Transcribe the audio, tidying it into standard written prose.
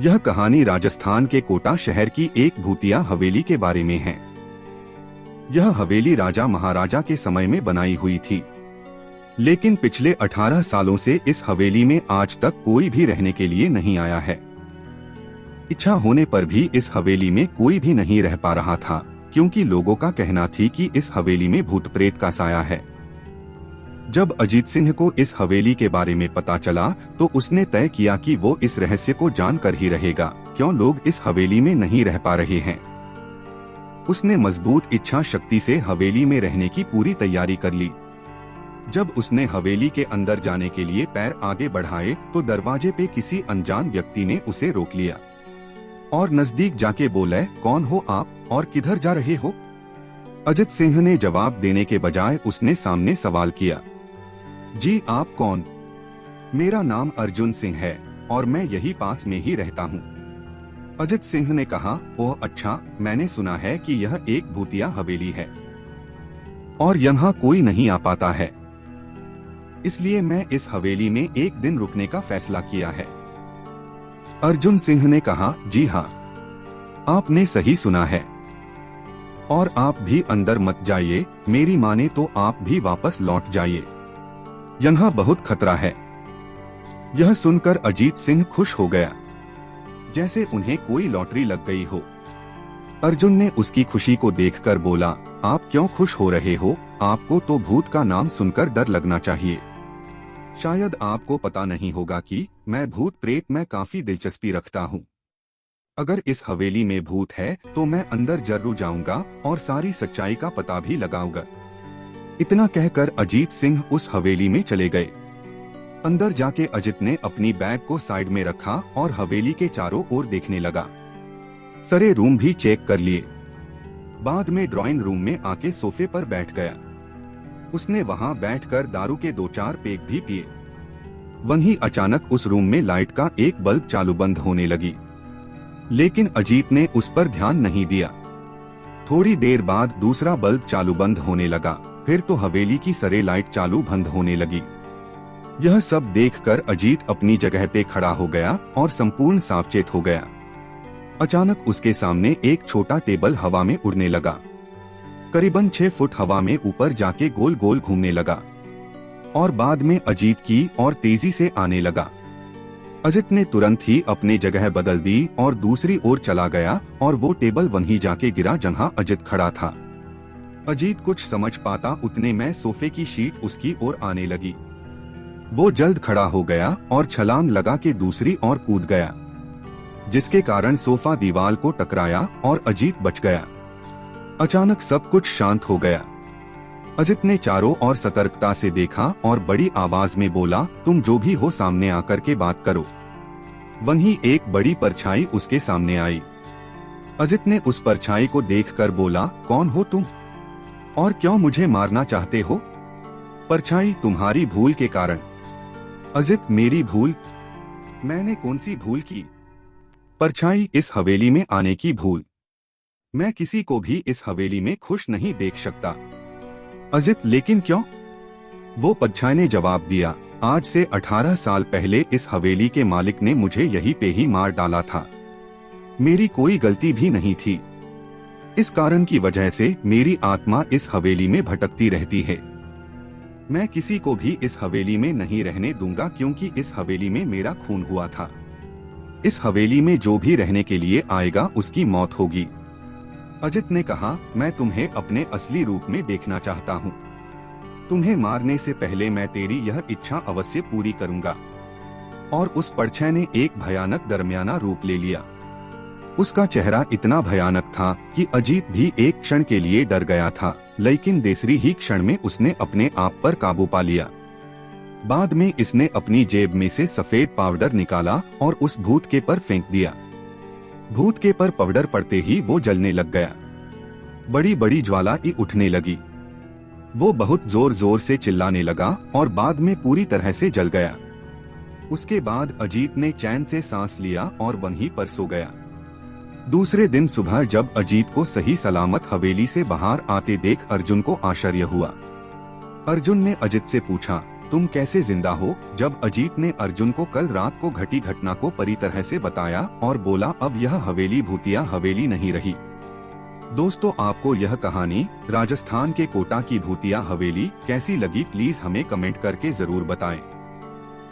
यह कहानी राजस्थान के कोटा शहर की एक भूतिया हवेली के बारे में है। यह हवेली राजा महाराजा के समय में बनाई हुई थी, लेकिन पिछले 18 सालों से इस हवेली में आज तक कोई भी रहने के लिए नहीं आया है। इच्छा होने पर भी इस हवेली में कोई भी नहीं रह पा रहा था, क्योंकि लोगों का कहना थी कि इस हवेली में भूत प्रेत का साया है। जब अजीत सिंह को इस हवेली के बारे में पता चला तो उसने तय किया कि वो इस रहस्य को जानकर ही रहेगा, क्यों लोग इस हवेली में नहीं रह पा रहे हैं। उसने मजबूत इच्छा शक्ति से हवेली में रहने की पूरी तैयारी कर ली। जब उसने हवेली के अंदर जाने के लिए पैर आगे बढ़ाए तो दरवाजे पे किसी अनजान व्यक्ति ने उसे रोक लिया और नजदीक जाके बोला, कौन हो आप और किधर जा रहे हो? अजित सिंह ने जवाब देने के बजाय उसने सामने सवाल किया, जी आप कौन? मेरा नाम अर्जुन सिंह है और मैं यही पास में ही रहता हूँ। अजित सिंह ने कहा, ओह अच्छा, मैंने सुना है कि यह एक भूतिया हवेली है और यहाँ कोई नहीं आ पाता है, इसलिए मैं इस हवेली में एक दिन रुकने का फैसला किया है। अर्जुन सिंह ने कहा, जी हाँ, आपने सही सुना है और आप भी अंदर मत जाइए, मेरी माने तो आप भी वापस लौट जाइए, यहाँ बहुत खतरा है। यह सुनकर अजीत सिंह खुश हो गया, जैसे उन्हें कोई लॉटरी लग गई हो। अर्जुन ने उसकी खुशी को देखकर बोला, आप क्यों खुश हो रहे हो? आपको तो भूत का नाम सुनकर डर लगना चाहिए। शायद आपको पता नहीं होगा कि मैं भूत प्रेत में काफी दिलचस्पी रखता हूँ। अगर इस हवेली में भूत है तो मैं अंदर जरूर जाऊंगा और सारी सच्चाई का पता भी लगाऊंगा। इतना कहकर अजीत सिंह उस हवेली में चले गए। अंदर जाके अजित ने अपनी बैग को साइड में रखा और हवेली के चारों ओर देखने लगा। सारे रूम भी चेक कर लिए। बाद में ड्राइंग रूम में आके सोफे पर बैठ गया। उसने वहां बैठकर दारू के 2-4 पेग भी पिए। वहीं अचानक उस रूम में लाइट का एक बल्ब चालू बंद होने लगी, लेकिन अजीत ने उस पर ध्यान नहीं दिया। थोड़ी देर बाद दूसरा बल्ब चालू बंद होने लगा, फिर तो हवेली की सारी लाइट चालू बंद होने लगी। यह सब देखकर अजीत अपनी जगह पे खड़ा हो गया और संपूर्ण सावचेत हो गया। अचानक उसके सामने एक छोटा टेबल हवा में उड़ने लगा। करीबन 6 फुट हवा में ऊपर जाके गोल गोल घूमने लगा और बाद में अजीत की और तेजी से आने लगा। अजित ने तुरंत ही अपनी जगह बदल दी और दूसरी ओर चला गया और वो टेबल वहीं जाके गिरा जहां अजित खड़ा था। अजीत कुछ समझ पाता उतने में सोफे की शीट उसकी ओर आने लगी। वो जल्द खड़ा हो गया और छलांग लगा के दूसरी ओर कूद गया, जिसके कारण सोफा दीवार को टकराया और अजीत बच गया। अचानक सब कुछ शांत हो गया। अजित ने चारों ओर सतर्कता से देखा और बड़ी आवाज में बोला, तुम जो भी हो सामने आकर के बात करो। वहीं एक बड़ी परछाई उसके सामने आई। अजित ने उस परछाई को देखकर बोला, कौन हो तुम और क्यों मुझे मारना चाहते हो? परछाई, तुम्हारी भूल के कारण। अजित, मेरी भूल? मैंने कौन सी भूल की? परछाई, इस हवेली में आने की भूल। मैं किसी को भी इस हवेली में खुश नहीं देख सकता। अजित, लेकिन क्यों? वो परछाई ने जवाब दिया, आज से 18 साल पहले इस हवेली के मालिक ने मुझे यहीं पे ही मार डाला था। मेरी कोई गलती भी नहीं थी। इस कारण की वजह से मेरी आत्मा इस हवेली में भटकती रहती है। मैं किसी को भी इस हवेली में नहीं रहने दूंगा, क्योंकि इस हवेली में मेरा खून हुआ था। इस हवेली में जो भी रहने के लिए आएगा उसकी मौत होगी। अजित ने कहा, मैं तुम्हें अपने असली रूप में देखना चाहता हूँ। तुम्हें मारने से पहले मैं तेरी यह इच्छा अवश्य पूरी करूंगा। और उस परछाई ने एक भयानक दरमियाना रूप ले लिया। उसका चेहरा इतना भयानक था कि अजीत भी एक क्षण के लिए डर गया था, लेकिन दूसरी ही क्षण में उसने अपने आप पर काबू पा लिया। बाद में इसने अपनी जेब में से सफेद पाउडर निकाला और उस भूत के पर फेंक दिया। भूत के पर पाउडर पड़ते ही वो जलने लग गया। बड़ी बड़ी ज्वाला उठने लगी। वो बहुत जोर जोर से चिल्लाने लगा और बाद में पूरी तरह से जल गया। उसके बाद अजीत ने चैन से सांस लिया और वहीं पर सो गया। दूसरे दिन सुबह जब अजीत को सही सलामत हवेली से बाहर आते देख अर्जुन को आश्चर्य हुआ। अर्जुन ने अजित से पूछा, तुम कैसे जिंदा हो? जब अजीत ने अर्जुन को कल रात को घटी घटना को पूरी तरह से बताया और बोला अब यह हवेली भूतिया हवेली नहीं रही। दोस्तों, आपको यह कहानी राजस्थान के कोटा की भूतिया हवेली कैसी लगी, प्लीज हमें कमेंट करके जरूर बताएं।